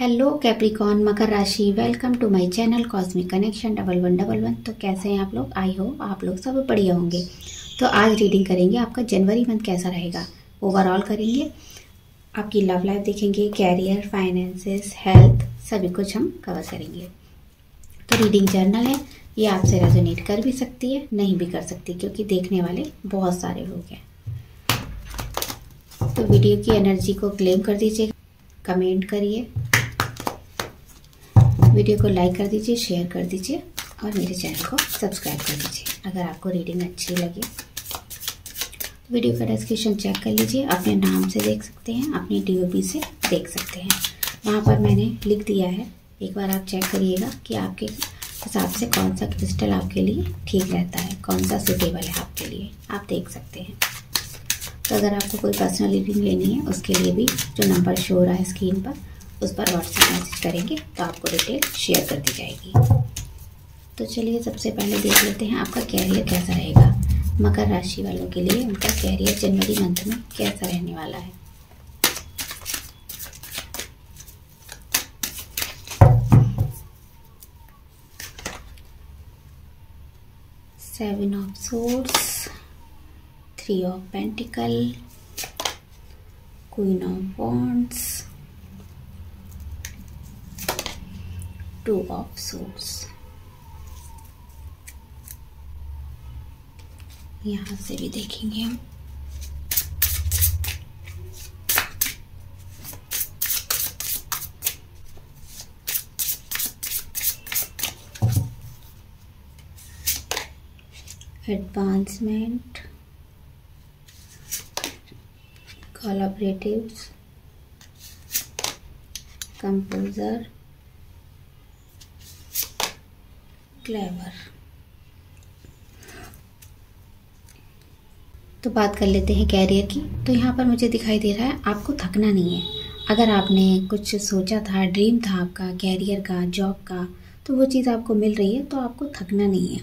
Hello Capricorn मकर राशि, welcome to my channel cosmic connection 1111। तो कैसे हैं आप लोग? आई हो आप लोग सब बढ़िया होंगे। तो आज रीडिंग करेंगे आपका जनवरी मंथ कैसा रहेगा, ओवरऑल करेंगे, आपकी लव लाइफ देखेंगे, कैरियर, फाइनेंसेस, हेल्थ, सभी कुछ हम कवर करेंगे। तो रीडिंग जर्नल है, ये आपसे रेजोनेट कर भी सकती है, नहीं भी कर सकती, क्योंकि देखने वाले बहुत सारे लोग हैं। तो वीडियो की एनर्जी को क्लेम कर दीजिए, कमेंट करिए, वीडियो को लाइक कर दीजिए, शेयर कर दीजिए और मेरे चैनल को सब्सक्राइब कर दीजिए। अगर आपको रीडिंग अच्छी लगे वीडियो का डिस्क्रिप्शन चेक कर लीजिए, अपने नाम से देख सकते हैं, अपनी DOP से देख सकते हैं। वहाँ पर मैंने लिख दिया है, एक बार आप चेक करिएगा कि आपके हिसाब से कौन सा क्रिस्टल आपके लिए ठीक रहता है, कौन सा सूटेबल है आपके लिए, आप देख सकते हैं। तो अगर आपको कोई पर्सनल रीडिंग लेनी है उसके लिए भी जो नंबर शो हो रहा है स्क्रीन पर, उस पर व्हाट्सएप मैसेज करेंगे तो आपको डिटेल शेयर कर दी जाएगी। तो चलिए सबसे पहले देख लेते हैं आपका कैरियर कैसा रहेगा। मकर राशि वालों के लिए उनका कैरियर जनवरी मंथ में कैसा रहने वाला है। Seven of swords, 3 of pentacle, queen of wands, 2 of swords. यहाँ से भी देखेंगे हम। Advancement, collaboratives, composer, clever. तो बात कर लेते हैं कैरियर की। तो यहाँ पर मुझे दिखाई दे रहा है आपको थकना नहीं है। अगर आपने कुछ सोचा था, ड्रीम था आपका कैरियर का, जॉब का, तो वो चीज़ आपको मिल रही है, तो आपको थकना नहीं है।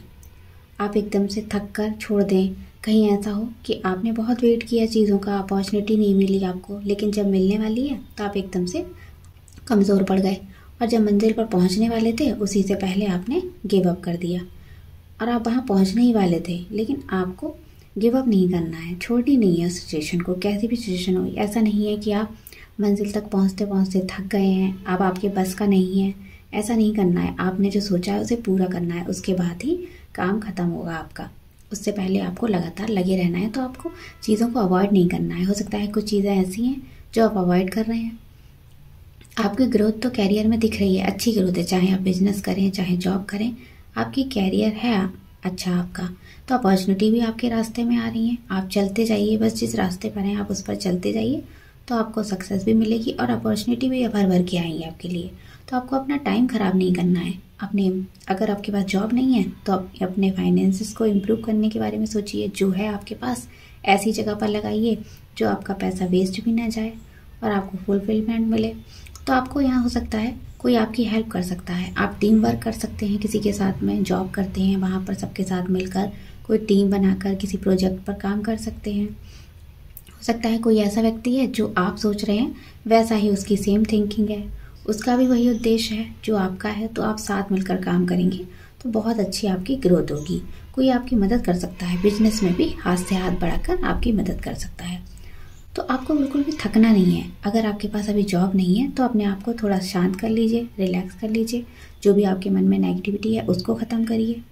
आप एकदम से थक कर छोड़ दें। कहीं ऐसा हो कि आपने बहुत वेट किया चीज़ों का, अपॉर्चुनिटी नहीं मिली आपको, लेकिन जब मिलने वाली है तो आप एकदम से कमज़ोर पड़ गए, और जब मंजिल पर पहुंचने वाले थे उसी से पहले आपने गिव अप कर दिया। और आप वहां पहुंचने ही वाले थे, लेकिन आपको गिव अप नहीं करना है, छोड़नी नहीं है सिचुएशन को, कैसी भी सिचुएशन हो। ऐसा नहीं है कि आप मंजिल तक पहुंचते पहुंचते थक गए हैं, अब आपके बस का नहीं है, ऐसा नहीं करना है। आपने जो सोचा है उसे पूरा करना है, उसके बाद ही काम खत्म होगा आपका। उससे पहले आपको लगातार लगे रहना है। तो आपको चीज़ों को अवॉइड नहीं करना है। हो सकता है कुछ चीज़ें ऐसी हैं जो आप अवॉइड कर रहे हैं। आपकी ग्रोथ तो कैरियर में दिख रही है, अच्छी ग्रोथ है, चाहे आप बिजनेस करें चाहे जॉब करें, आपकी कैरियर है अच्छा आपका। तो अपॉर्चुनिटी भी आपके रास्ते में आ रही है, आप चलते जाइए, बस जिस रास्ते पर हैं आप उस पर चलते जाइए, तो आपको सक्सेस भी मिलेगी और अपॉर्चुनिटी भी भर भर के आएंगी आपके लिए। तो आपको अपना टाइम ख़राब नहीं करना है। अगर आपके पास जॉब नहीं है तो आप अपने फाइनेंसेस को इम्प्रूव करने के बारे में सोचिए। जो है आपके पास ऐसी जगह पर लगाइए जो आपका पैसा वेस्ट भी ना जाए और आपको फुलफिलमेंट मिले। तो आपको यहाँ हो सकता है कोई आपकी हेल्प कर सकता है, आप टीम वर्क कर सकते हैं किसी के साथ में, जॉब करते हैं वहाँ पर सबके साथ मिलकर कोई टीम बनाकर किसी प्रोजेक्ट पर काम कर सकते हैं। हो सकता है कोई ऐसा व्यक्ति है जो आप सोच रहे हैं वैसा ही उसकी सेम थिंकिंग है, उसका भी वही उद्देश्य है जो आपका है, तो आप साथ मिलकर काम करेंगे तो बहुत अच्छी आपकी ग्रोथ होगी। कोई आपकी मदद कर सकता है, बिजनेस में भी हाथ से हाथ बढ़ाकर आपकी मदद कर सकता है। तो आपको बिल्कुल भी थकना नहीं है। अगर आपके पास अभी जॉब नहीं है तो अपने आप को थोड़ा शांत कर लीजिए, रिलैक्स कर लीजिए, जो भी आपके मन में नेगेटिविटी है उसको ख़त्म करिए।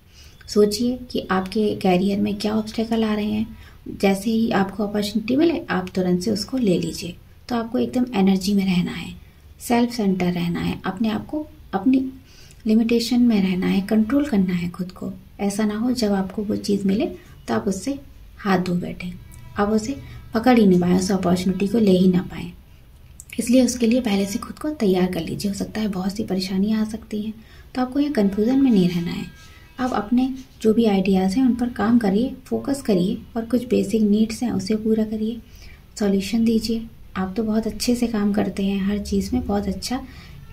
सोचिए कि आपके कैरियर में क्या ऑब्स्टेकल आ रहे हैं, जैसे ही आपको अपॉर्चुनिटी मिले आप तुरंत से उसको ले लीजिए। तो आपको एकदम एनर्जी में रहना है, सेल्फ सेंटर रहना है, अपने आप को अपनी लिमिटेशन में रहना है, कंट्रोल करना है खुद को। ऐसा ना हो जब आपको वो चीज़ मिले तो आप उससे हाथ धो बैठे, आप उसे पकड़ ही नहीं पाए, उस अपॉर्चुनिटी को ले ही ना पाए। इसलिए उसके लिए पहले से खुद को तैयार कर लीजिए। हो सकता है बहुत सी परेशानियां आ सकती हैं, तो आपको यहाँ कन्फ्यूज़न में नहीं रहना है। आप अपने जो भी आइडियाज़ हैं उन पर काम करिए, फोकस करिए और कुछ बेसिक नीड्स हैं उसे पूरा करिए, सॉल्यूशन दीजिए। आप तो बहुत अच्छे से काम करते हैं, हर चीज़ में बहुत अच्छा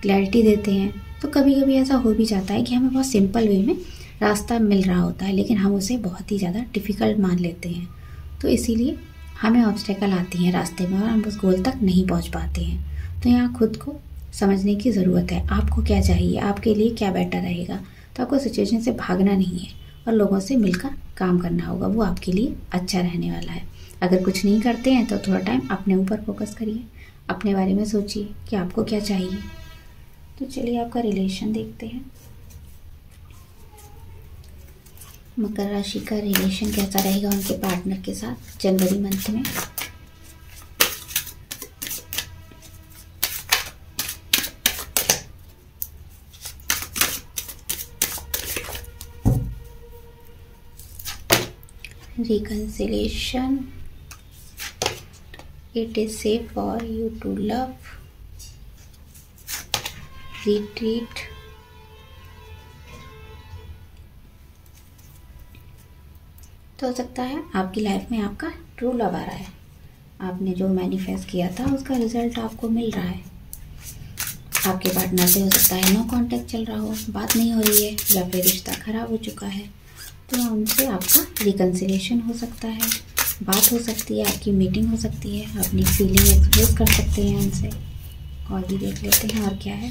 क्लैरिटी देते हैं। तो कभी कभी ऐसा हो भी जाता है कि हमें बहुत सिंपल वे में रास्ता मिल रहा होता है, लेकिन हम उसे बहुत ही ज़्यादा डिफ़िकल्ट मान लेते हैं। तो इसीलिए हमें ऑब्स्टेकल आती हैं रास्ते में और हम उस गोल तक नहीं पहुंच पाते हैं। तो यहाँ खुद को समझने की ज़रूरत है। आपको क्या चाहिए, आपके लिए क्या बेटर रहेगा। तो आपको सिचुएशन से भागना नहीं है और लोगों से मिलकर काम करना होगा, वो आपके लिए अच्छा रहने वाला है। अगर कुछ नहीं करते हैं तो थोड़ा टाइम अपने ऊपर फोकस करिए, अपने बारे में सोचिए कि आपको क्या चाहिए। तो चलिए आपका रिलेशन देखते हैं। मकर राशि का रिलेशन कैसा रहेगा उनके पार्टनर के साथ जनवरी मंथ में। Reconciliation. It is safe for you to love. Retreat. तो हो सकता है आपकी लाइफ में आपका ट्रू लव आ रहा है। आपने जो मैनिफेस्ट किया था उसका रिजल्ट आपको मिल रहा है। आपके पार्टनर से हो सकता है नो कांटेक्ट चल रहा हो, बात नहीं हो रही है, या फिर रिश्ता खराब हो चुका है। तो उनसे आपका रिकन्सिलिएशन हो सकता है, बात हो सकती है, आपकी मीटिंग हो सकती है, अपनी फीलिंग एक्सप्रेस कर सकते हैं उनसे। और भी देख लेते हैं और क्या है।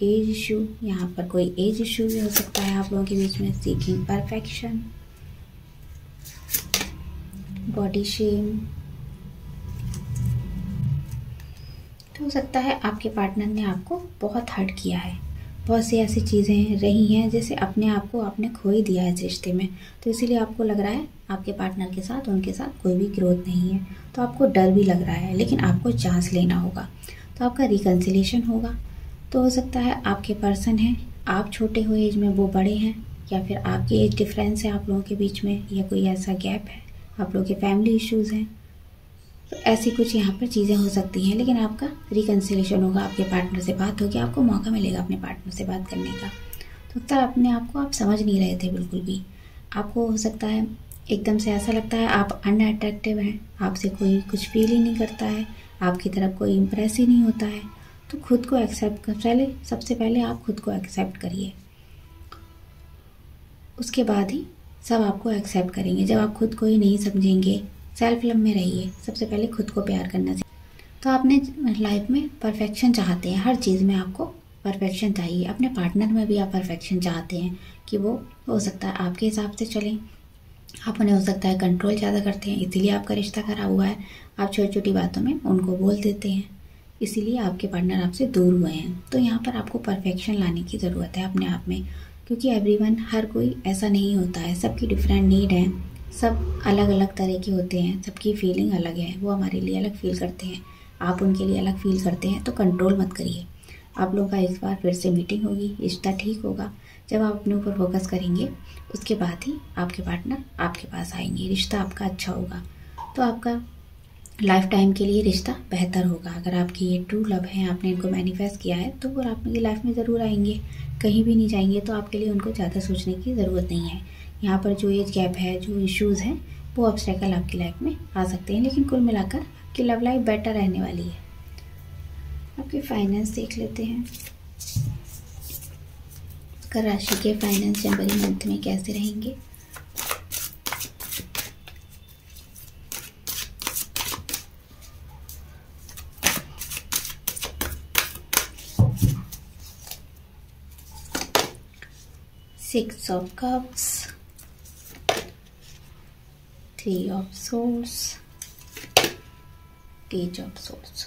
एज इशू, यहाँ पर कोई एज इशू भी हो सकता है आप लोगों के बीच में। Seeking perfection, body shame. तो हो सकता है आपके पार्टनर ने आपको बहुत हर्ट किया है, बहुत सी ऐसी चीज़ें रही हैं जैसे अपने आप को आपने खो ही दिया है इस रिश्ते में। तो इसीलिए आपको लग रहा है आपके पार्टनर के साथ उनके साथ कोई भी ग्रोथ नहीं है। तो आपको डर भी लग रहा है, लेकिन आपको चांस लेना होगा। तो आपका रिकन्सिलिएशन होगा। तो हो सकता है आपके पर्सन हैं, आप छोटे हो एज में, वो बड़े हैं, या फिर आपकी एज डिफरेंस है आप लोगों के बीच में, या कोई ऐसा गैप है, आप लोगों के फैमिली इश्यूज़ हैं। तो ऐसी कुछ यहाँ पर चीज़ें हो सकती हैं, लेकिन आपका रिकन्सिलिएशन होगा। आपके पार्टनर से बात होगी, आपको मौका मिलेगा अपने पार्टनर से बात करने का। तो तब अपने आप को आप समझ नहीं रहे थे बिल्कुल भी। आपको हो सकता है एकदम से ऐसा लगता है आप अनअट्रैक्टिव हैं, आपसे कोई कुछ फील ही नहीं करता है, आपकी तरफ कोई इम्प्रेस ही नहीं होता है। तो खुद को एक्सेप्ट कर, सबसे पहले आप खुद को एक्सेप्ट करिए, उसके बाद ही सब आपको एक्सेप्ट करेंगे। जब आप खुद को ही नहीं समझेंगे, सेल्फ लव में रहिए, सबसे पहले खुद को प्यार करना चाहिए। तो आपने लाइफ में परफेक्शन चाहते हैं, हर चीज़ में आपको परफेक्शन चाहिए। अपने पार्टनर में भी आप परफेक्शन चाहते हैं कि वो हो सकता है आपके हिसाब से चलें। आप उन्हें हो सकता है कंट्रोल ज़्यादा करते हैं, इसीलिए आपका रिश्ता खराब हुआ है। आप छोटी छोटी बातों में उनको बोल देते हैं, इसीलिए आपके पार्टनर आपसे दूर हुए हैं। तो यहाँ पर आपको परफेक्शन लाने की ज़रूरत है अपने आप में, क्योंकि एवरीवन, हर कोई ऐसा नहीं होता है, सबकी डिफरेंट नीड है, सब अलग अलग तरह के होते हैं, सबकी फीलिंग अलग है, वो हमारे लिए अलग फील करते हैं, आप उनके लिए अलग फील करते हैं। तो कंट्रोल मत करिए। आप लोगों का इस बार फिर से मीटिंग होगी, रिश्ता ठीक होगा। जब आप अपने ऊपर फोकस करेंगे उसके बाद ही आपके पार्टनर आपके पास आएंगे, रिश्ता आपका अच्छा होगा। तो आपका लाइफ टाइम के लिए रिश्ता बेहतर होगा। अगर आपकी ये ट्रू लव है, आपने इनको मैनिफेस्ट किया है, तो वो आपकी लाइफ में ज़रूर आएंगे, कहीं भी नहीं जाएंगे। तो आपके लिए उनको ज़्यादा सोचने की ज़रूरत नहीं है। यहाँ पर जो एज गैप है, जो इश्यूज़ हैं, वो ऑब्स्टेकल आपकी लाइफ में आ सकते हैं, लेकिन कुल मिलाकर आपकी लव लाइफ बेटर रहने वाली है। आपके फाइनेंस देख लेते हैं। मकर राशि के फाइनेंस जनवरी मंथ में कैसे रहेंगे। Six of Cups, Three of Swords, Page of Swords।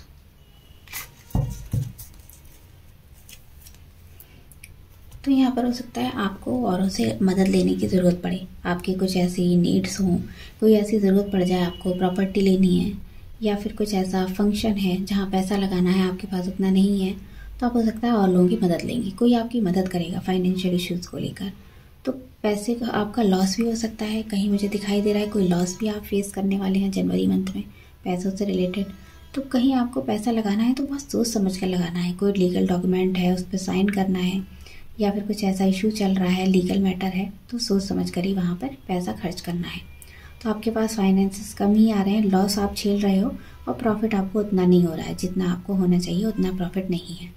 तो यहाँ पर हो सकता है आपको औरों से मदद लेने की ज़रूरत पड़े, आपकी कुछ ऐसी नीड्स हों, कोई ऐसी ज़रूरत पड़ जाए, आपको प्रॉपर्टी लेनी है, या फिर कुछ ऐसा फंक्शन है जहाँ पैसा लगाना है, आपके पास उतना नहीं है, तो आप हो सकता है और लोगों की मदद लेंगे, कोई आपकी मदद करेगा फाइनेंशियल इश्यूज़ को लेकर। तो पैसे का आपका लॉस भी हो सकता है, कहीं मुझे दिखाई दे रहा है कोई लॉस भी आप फेस करने वाले हैं जनवरी मंथ में पैसों से रिलेटेड। तो कहीं आपको पैसा लगाना है तो बहुत सोच समझ कर लगाना है, कोई लीगल डॉक्यूमेंट है उस पर साइन करना है, या फिर कुछ ऐसा इशू चल रहा है, लीगल मैटर है, तो सोच समझ कर ही वहाँ पर पैसा खर्च करना है। तो आपके पास फाइनेंसेस कम ही आ रहे हैं, लॉस आप झेल रहे हो, और प्रॉफिट आपको उतना नहीं हो रहा है, जितना आपको होना चाहिए उतना प्रॉफिट नहीं है।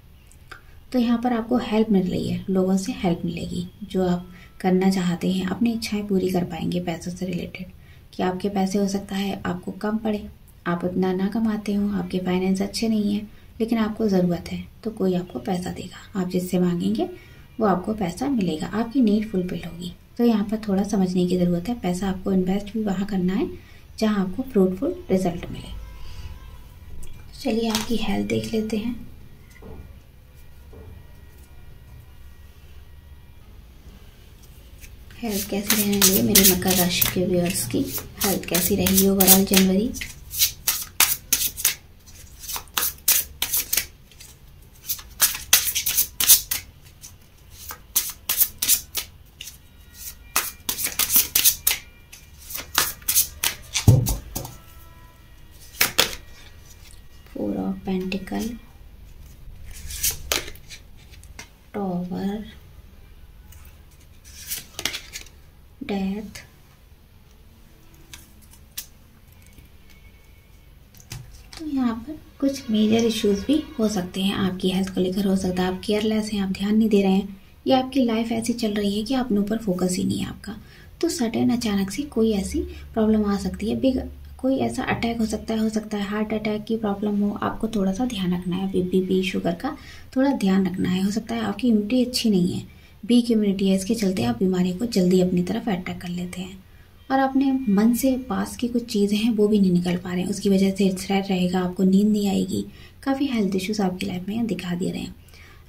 तो यहाँ पर आपको हेल्प मिल रही है, लोगों से हेल्प मिलेगी, जो आप करना चाहते हैं, अपनी इच्छाएं पूरी कर पाएंगे पैसों से रिलेटेड। कि आपके पैसे हो सकता है आपको कम पड़े, आप उतना ना कमाते हो, आपके फाइनेंस अच्छे नहीं हैं, लेकिन आपको ज़रूरत है तो कोई आपको पैसा देगा, आप जिससे मांगेंगे वो आपको पैसा मिलेगा, आपकी नीड फुलफिल होगी। तो यहाँ पर थोड़ा समझने की ज़रूरत है, पैसा आपको इन्वेस्ट भी वहाँ करना है जहाँ आपको फ्रूटफुल रिजल्ट मिले। चलिए आपकी हेल्थ देख लेते हैं। हेल्थ कैसी रहने लगी मेरे मकर राशि के व्यूअर्स की हेल्थ कैसी रहेगी overall January? Four of pentacle, tower, death, तो यहाँ पर कुछ मेजर इश्यूज भी हो सकते हैं आपकी हेल्थ को लेकर। हो सकता है आप केयरलेस हैं, आप ध्यान नहीं दे रहे हैं, या आपकी लाइफ ऐसी चल रही है कि अपने ऊपर फोकस ही नहीं है आपका। तो सडन अचानक से कोई ऐसी प्रॉब्लम आ सकती है, बिग कोई ऐसा अटैक हो सकता है हार्ट अटैक की प्रॉब्लम हो। आपको थोड़ा सा ध्यान रखना है, बीपी शुगर का थोड़ा ध्यान रखना है। हो सकता है आपकी इम्यूनिटी अच्छी नहीं है, वीक इम्यूनिटी है, इसके चलते आप बीमारी को जल्दी अपनी तरफ अटैक कर लेते हैं और अपने मन से पास की कुछ चीज़ें हैं वो भी नहीं निकल पा रहे हैं, उसकी वजह से स्ट्रेस रहेगा, आपको नींद नहीं आएगी। काफ़ी हेल्थ इश्यूज आपकी लाइफ में दिखा दे रहे हैं।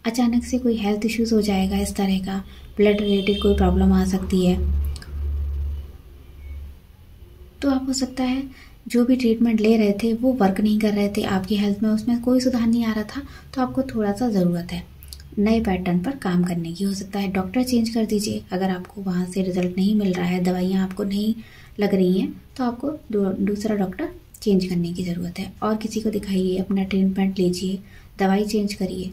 अचानक से कोई हेल्थ इश्यूज हो जाएगा इस तरह का, ब्लड रिलेटेड कोई प्रॉब्लम आ सकती है। तो आप हो सकता है जो भी ट्रीटमेंट ले रहे थे वो वर्क नहीं कर रहे थे आपकी हेल्थ में, उसमें कोई सुधार नहीं आ रहा था। तो आपको थोड़ा सा ज़रूरत है नए पैटर्न पर काम करने की। हो सकता है डॉक्टर चेंज कर दीजिए, अगर आपको वहाँ से रिजल्ट नहीं मिल रहा है, दवाइयाँ आपको नहीं लग रही हैं, तो आपको दूसरा डॉक्टर चेंज करने की ज़रूरत है। और किसी को दिखाइए, अपना ट्रीटमेंट लीजिए, दवाई चेंज करिए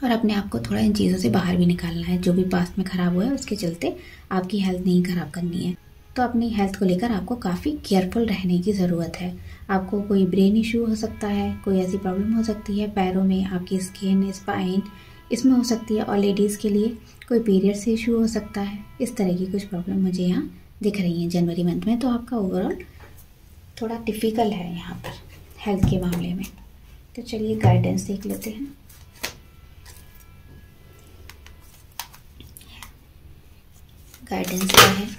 और अपने आप को थोड़ा इन चीज़ों से बाहर भी निकालना है। जो भी पास्ट में ख़राब हुआ है उसके चलते आपकी हेल्थ नहीं ख़राब करनी है। तो अपनी हेल्थ को लेकर आपको काफ़ी केयरफुल रहने की ज़रूरत है। आपको कोई ब्रेन इशू हो सकता है, कोई ऐसी प्रॉब्लम हो सकती है पैरों में, आपकी स्किन, स्पाइन इसमें हो सकती है, और लेडीज़ के लिए कोई पीरियड से इशू हो सकता है। इस तरह की कुछ प्रॉब्लम मुझे यहाँ दिख रही हैं जनवरी मंथ में। तो आपका ओवरऑल थोड़ा डिफ़िकल्ट है यहाँ पर हेल्थ के मामले में। तो चलिए गाइडेंस देख लेते हैं। गाइडेंस क्या है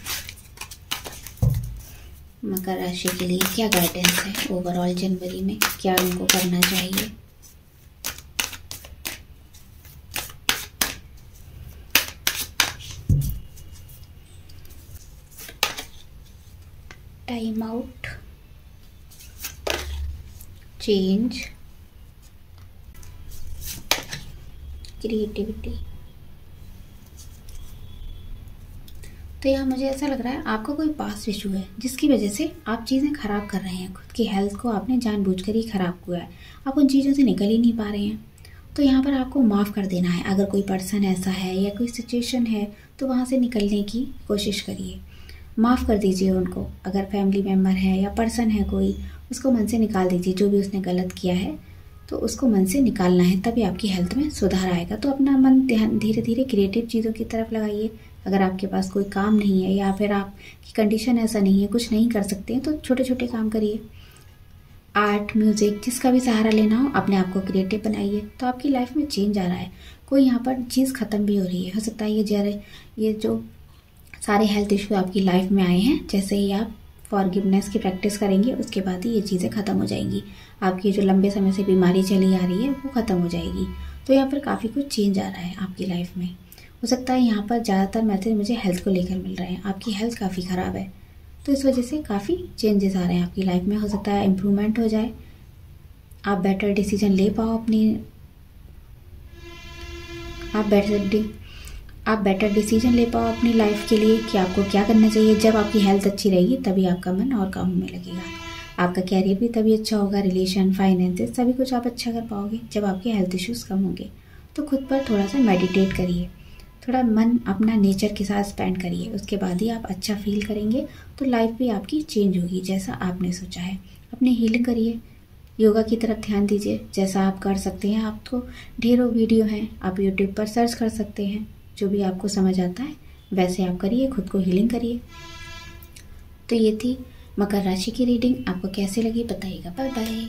मकर राशि के लिए, क्या गाइडेंस है ओवरऑल जनवरी में, क्या उनको करना चाहिए? Time out, change, creativity. तो यहाँ मुझे ऐसा लग रहा है आपको कोई पास्ट इशू है जिसकी वजह से आप चीज़ें ख़राब कर रहे हैं, खुद की हेल्थ को आपने जानबूझकर ही ख़राब किया है, आप उन चीज़ों से निकल ही नहीं पा रहे हैं। तो यहाँ पर आपको माफ़ कर देना है। अगर कोई पर्सन ऐसा है या कोई सिचुएशन है तो वहाँ से निकलने की कोशिश करिए, माफ़ कर दीजिए उनको। अगर फैमिली मेम्बर है या पर्सन है कोई, उसको मन से निकाल दीजिए। जो भी उसने गलत किया है तो उसको मन से निकालना है, तभी आपकी हेल्थ में सुधार आएगा। तो अपना मन ध्यान धीरे धीरे क्रिएटिव चीज़ों की तरफ लगाइए। अगर आपके पास कोई काम नहीं है या फिर आपकी कंडीशन ऐसा नहीं है, कुछ नहीं कर सकते हैं, तो छोटे छोटे काम करिए। आर्ट, म्यूज़िक, जिसका भी सहारा लेना हो, अपने आप को क्रिएटिव बनाइए। तो आपकी लाइफ में चेंज आ रहा है। कोई यहाँ पर चीज़ ख़त्म भी हो रही है। हो सकता है ये जो सारे हेल्थ इशू आपकी लाइफ में आए हैं, जैसे ही आप फॉरगिवनेस की प्रैक्टिस करेंगे उसके बाद ही ये चीज़ें ख़त्म हो जाएंगी। आपकी जो लंबे समय से बीमारी चली आ रही है वो ख़त्म हो जाएगी। तो यहाँ पर काफ़ी कुछ चेंज आ रहा है आपकी लाइफ में। हो सकता है यहाँ पर ज़्यादातर मैसेज मुझे हेल्थ को लेकर मिल रहे हैं। आपकी हेल्थ काफ़ी ख़राब है, तो इस वजह से काफ़ी चेंजेस आ रहे हैं आपकी लाइफ में। हो सकता है इम्प्रूवमेंट हो जाए, आप बेटर डिसीजन ले पाओ आप बेटर डिसीजन ले पाओ अपनी लाइफ के लिए कि आपको क्या करना चाहिए। जब आपकी हेल्थ अच्छी रहेगी तभी आपका मन और कामों में लगेगा, आपका कैरियर भी तभी अच्छा होगा, रिलेशन, फाइनेंसेस सभी कुछ आप अच्छा कर पाओगे जब आपके हेल्थ इश्यूज़ कम होंगे। तो खुद पर थोड़ा सा मेडिटेट करिए, थोड़ा मन अपना नेचर के साथ स्पेंड करिए, उसके बाद ही आप अच्छा फील करेंगे। तो लाइफ भी आपकी चेंज होगी जैसा आपने सोचा है। अपनी हीलिंग करिए, योगा की तरफ ध्यान दीजिए, जैसा आप कर सकते हैं। आपको ढेरों वीडियो हैं, आप यूट्यूब पर सर्च कर सकते हैं, जो भी आपको समझ आता है वैसे आप करिए, खुद को हीलिंग करिए। तो ये थी मकर राशि की रीडिंग। आपको कैसे लगी बताइएगा। Bye bye.